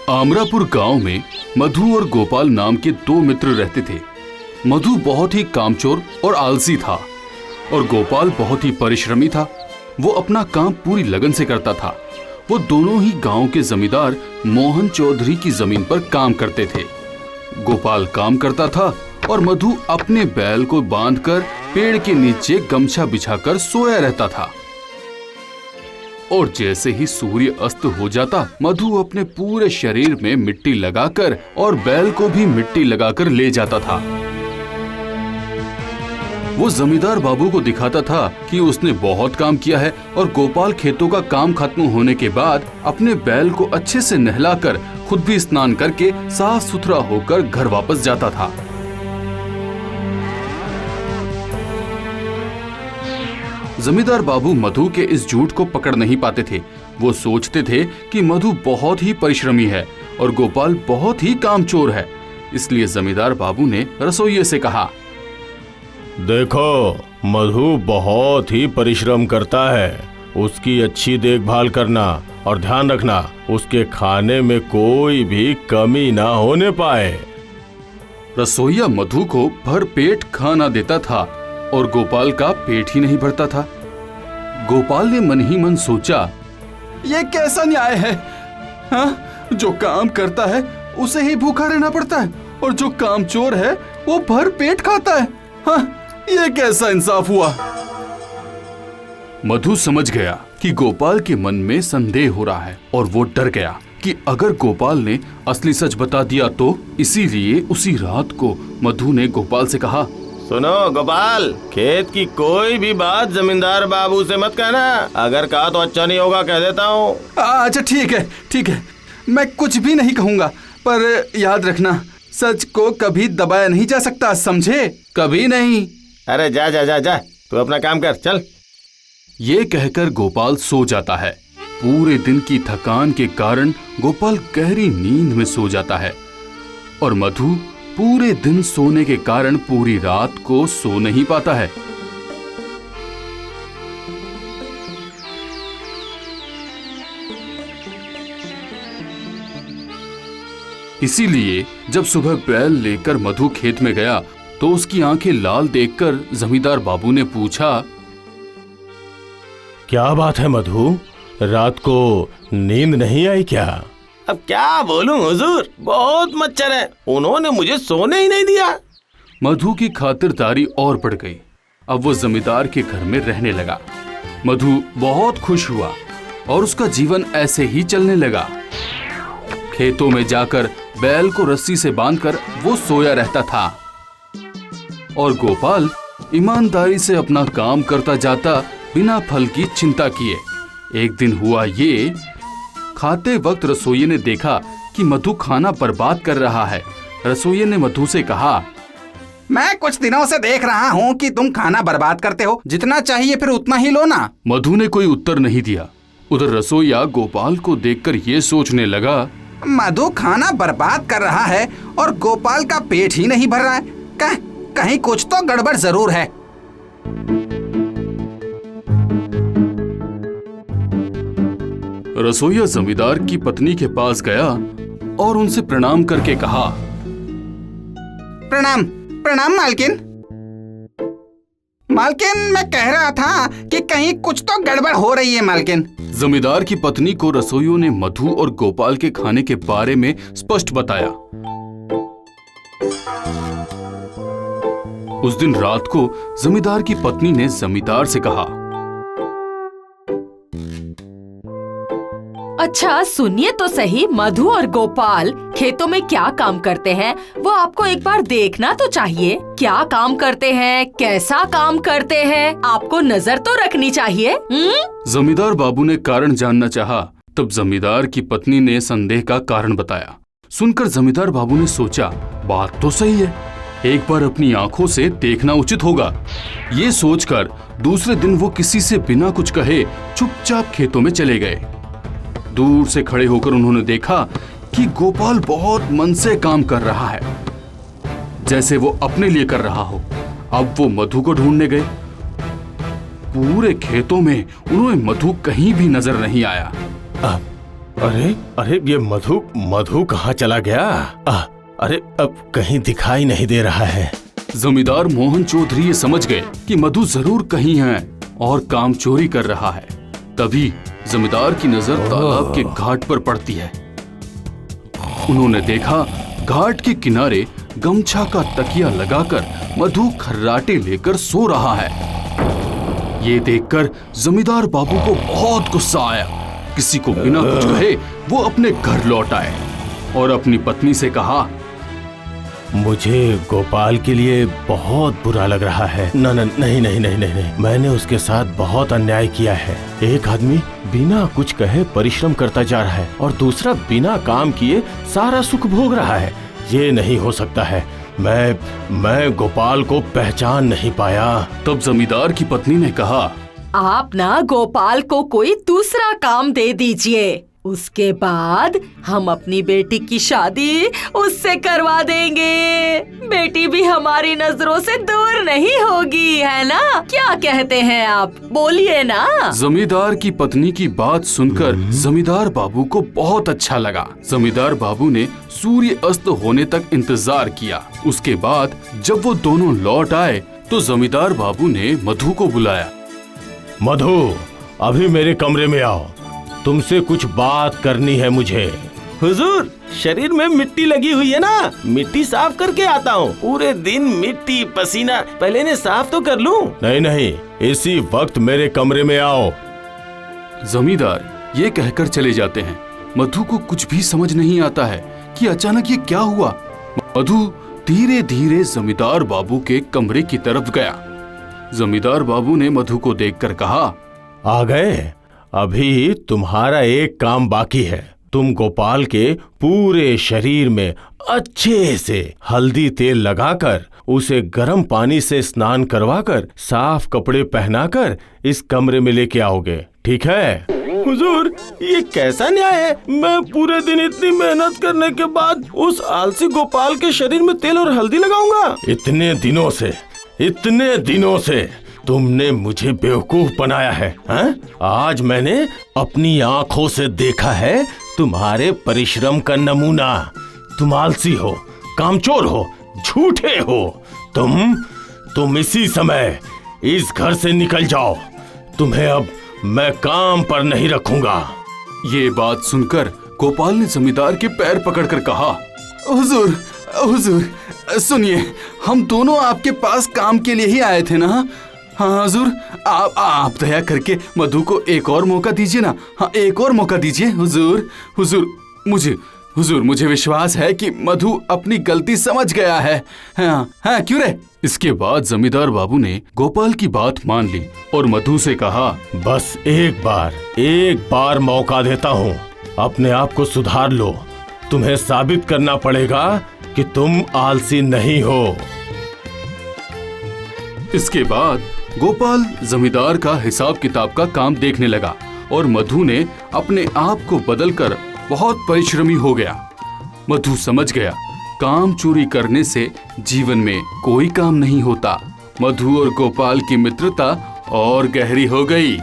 आमरापुर गांव में मधु और गोपाल नाम के दो मित्र रहते थे। मधु बहुत ही कामचोर और आलसी था और गोपाल बहुत ही परिश्रमी था। वो अपना काम पूरी लगन से करता था। वो दोनों ही गांव के जमींदार मोहन चौधरी की जमीन पर काम करते थे। गोपाल काम करता था और मधु अपने बैल को बांधकर पेड़ के नीचे गमछा बिछाकर सोया रहता था। और जैसे ही सूर्य अस्त हो जाता, मधु अपने पूरे शरीर में मिट्टी लगाकर और बैल को भी मिट्टी लगाकर ले जाता था। वो जमींदार बाबू को दिखाता था कि उसने बहुत काम किया है और गोपाल खेतों का काम खत्म होने के बाद अपने बैल को अच्छे से नहलाकर खुद भी स्नान करके साफ सुथरा होकर घर वापस जाता था। जमींदार बाबू मधु के इस झूठ को पकड़ नहीं पाते थे। वो सोचते थे कि मधु बहुत ही परिश्रमी है और गोपाल बहुत ही कामचोर है। इसलिए जमींदार बाबू ने रसोइये से कहा, देखो, मधु बहुत ही परिश्रम करता है। उसकी अच्छी देखभाल करना और ध्यान रखना उसके खाने में कोई भी कमी ना होने पाए। रसोइया मधु को भर पेट खाना देता था और गोपाल का पेट ही नहीं भरता था। गोपाल ने मन ही मन सोचा, ये कैसा न्याय है? हाँ, जो काम करता है उसे ही भूखा रहना पड़ता है और जो कामचोर है वो भर पेट खाता है। हाँ, ये कैसा इंसाफ हुआ? मधु समझ गया कि गोपाल के मन में संदेह हो रहा है और वो डर गया कि अगर गोपाल ने असली सच बता दिया तो। इसीलिए उसी रात को मधु ने गोपाल से कहा, सुनो गोपाल, खेत की कोई भी बात जमींदार बाबू से मत कहना। अगर कहा तो अच्छा नहीं होगा, कह देता हूँ। अच्छा ठीक है, मैं कुछ भी नहीं कहूँगा, पर याद रखना सच को कभी दबाया नहीं जा सकता, समझे? कभी नहीं। अरे जा जा जा जा, तू अपना काम कर, चल। ये कहकर गोपाल सो जाता है। पूरे दिन की थकान के कारण गोपाल गहरी नींद में सो जाता है और मधु पूरे दिन सोने के कारण पूरी रात को सो नहीं पाता है। इसीलिए जब सुबह बैल लेकर मधु खेत में गया तो उसकी आंखें लाल देखकर जमींदार बाबू ने पूछा, क्या बात है मधु, रात को नींद नहीं आई क्या? अब क्या बोलूं हुजूर, बहुत मच्छर है, उन्होंने मुझे सोने ही नहीं दिया। मधु की खातिरदारी और बढ़ गई। अब वो जमींदार के घर में रहने लगा। मधु बहुत खुश हुआ और उसका जीवन ऐसे ही चलने लगा। खेतों में जाकर बैल को रस्सी से बांधकर वो सोया रहता था और गोपाल ईमानदारी से अपना काम करता जाता बिना फल की चिंता किए। एक दिन हुआ ये, खाते वक्त रसोइये ने देखा कि मधु खाना बर्बाद कर रहा है। रसोइये ने मधु से कहा, मैं कुछ दिनों से देख रहा हूँ कि तुम खाना बर्बाद करते हो, जितना चाहिए फिर उतना ही लो ना। मधु ने कोई उत्तर नहीं दिया। उधर रसोइया गोपाल को देखकर ये सोचने लगा, मधु खाना बर्बाद कर रहा है और गोपाल का पेट ही नहीं भर रहा है। कहीं कुछ तो गड़बड़ जरूर है। रसोइया जमींदार की पत्नी के पास गया और उनसे प्रणाम करके कहा, प्रणाम प्रणाम मालकिन। मालकिन, मैं कह रहा था कि कहीं कुछ तो गड़बड़ हो रही है मालकिन। जमींदार की पत्नी को रसोइयों ने मधु और गोपाल के खाने के बारे में स्पष्ट बताया। उस दिन रात को जमींदार की पत्नी ने जमींदार से कहा, अच्छा सुनिए तो सही, मधु और गोपाल खेतों में क्या काम करते हैं वो आपको एक बार देखना तो चाहिए। क्या काम करते हैं, कैसा काम करते हैं, आपको नजर तो रखनी चाहिए। जमींदार बाबू ने कारण जानना चाहा। तब जमींदार की पत्नी ने संदेह का कारण बताया। सुनकर जमींदार बाबू ने सोचा, बात तो सही है, एक बार अपनी आंखों से देखना उचित होगा। ये सोचकर दूसरे दिन वो किसी से बिना कुछ कहे चुपचाप खेतों में चले गए। दूर से खड़े होकर उन्होंने देखा कि गोपाल बहुत मन से काम कर रहा है, जैसे वो अपने लिए कर रहा हो। अब वो मधु को ढूंढने गए। पूरे खेतों में उन्हें मधु कहीं भी नजर नहीं आया। अरे अरे ये मधु मधु कहाँ चला गया? अरे अब कहीं दिखाई नहीं दे रहा है। जमींदार मोहन चौधरी ये समझ गए कि मधु जरूर कहीं है और काम चोरी कर रहा है। तभी जमींदार की नजर तालाब के घाट पर पड़ती है। उन्होंने देखा घाट के किनारे गमछा का तकिया लगाकर मधु खर्राटे लेकर सो रहा है। ये देखकर जमींदार बाबू को बहुत गुस्सा आया। किसी को बिना कुछ कहे वो अपने घर लौट आए और अपनी पत्नी से कहा, मुझे गोपाल के लिए बहुत बुरा लग रहा है। नहीं, मैंने उसके साथ बहुत अन्याय किया है। एक आदमी बिना कुछ कहे परिश्रम करता जा रहा है और दूसरा बिना काम किए सारा सुख भोग रहा है। ये नहीं हो सकता है। मैं गोपाल को पहचान नहीं पाया। तब जमींदार की पत्नी ने कहा, आप ना गोपाल को कोई दूसरा काम दे दीजिए, उसके बाद हम अपनी बेटी की शादी उससे करवा देंगे। बेटी भी हमारी नजरों से दूर नहीं होगी, है ना? क्या कहते हैं आप? बोलिए ना। जमींदार की पत्नी की बात सुनकर जमींदार बाबू को बहुत अच्छा लगा। जमींदार बाबू ने सूर्य अस्त होने तक इंतजार किया। उसके बाद जब वो दोनों लौट आए तो जमींदार बाबू ने मधु को बुलाया। मधु, अभी मेरे कमरे में आओ, तुमसे कुछ बात करनी है मुझे। हुजूर, शरीर में मिट्टी लगी हुई है ना, मिट्टी साफ करके आता हूँ। पूरे दिन मिट्टी पसीना, पहले इन्हें साफ तो कर लूँ। नहीं, इसी वक्त मेरे कमरे में आओ। जमींदार ये कहकर चले जाते हैं। मधु को कुछ भी समझ नहीं आता है कि अचानक ये क्या हुआ। मधु धीरे धीरे जमींदार बाबू के कमरे की तरफ गया। जमींदार बाबू ने मधु को देखकर कहा, आ गए? अभी तुम्हारा एक काम बाकी है। तुम गोपाल के पूरे शरीर में अच्छे से हल्दी तेल लगाकर उसे गर्म पानी से स्नान करवाकर साफ कपड़े पहनाकर इस कमरे में लेके आओगे, ठीक है? हुजूर, ये कैसा न्याय है? मैं पूरे दिन इतनी मेहनत करने के बाद उस आलसी गोपाल के शरीर में तेल और हल्दी लगाऊंगा? इतने दिनों से तुमने मुझे बेवकूफ बनाया है, हैं? आज मैंने अपनी आंखों से देखा है तुम्हारे परिश्रम का नमूना। तुम आलसी हो, कामचोर हो, झूठे हो। तुम इसी समय इस घर से निकल जाओ। तुम्हें अब मैं काम पर नहीं रखूंगा। ये बात सुनकर गोपाल ने जमींदार के पैर पकड़कर कहा, हुजूर सुनिए, हम दोनों आपके पास काम के लिए ही आए थे ना। हाँ हुजूर, आप दया करके मधु को एक और मौका दीजिए ना। हाँ, एक और मौका दीजिए हुजूर, मुझे विश्वास है कि मधु अपनी गलती समझ गया है। हाँ, क्यों रे? इसके बाद जमींदार बाबू ने गोपाल की बात मान ली और मधु से कहा, बस एक बार मौका देता हूँ, अपने आप को सुधार लो। तुम्हें साबित करना पड़ेगा कि तुम आलसी नहीं हो। इसके बाद गोपाल जमींदार का हिसाब किताब का काम देखने लगा और मधु ने अपने आप को बदलकर बहुत परिश्रमी हो गया। मधु समझ गया काम चोरी करने से जीवन में कोई काम नहीं होता। मधु और गोपाल की मित्रता और गहरी हो गई।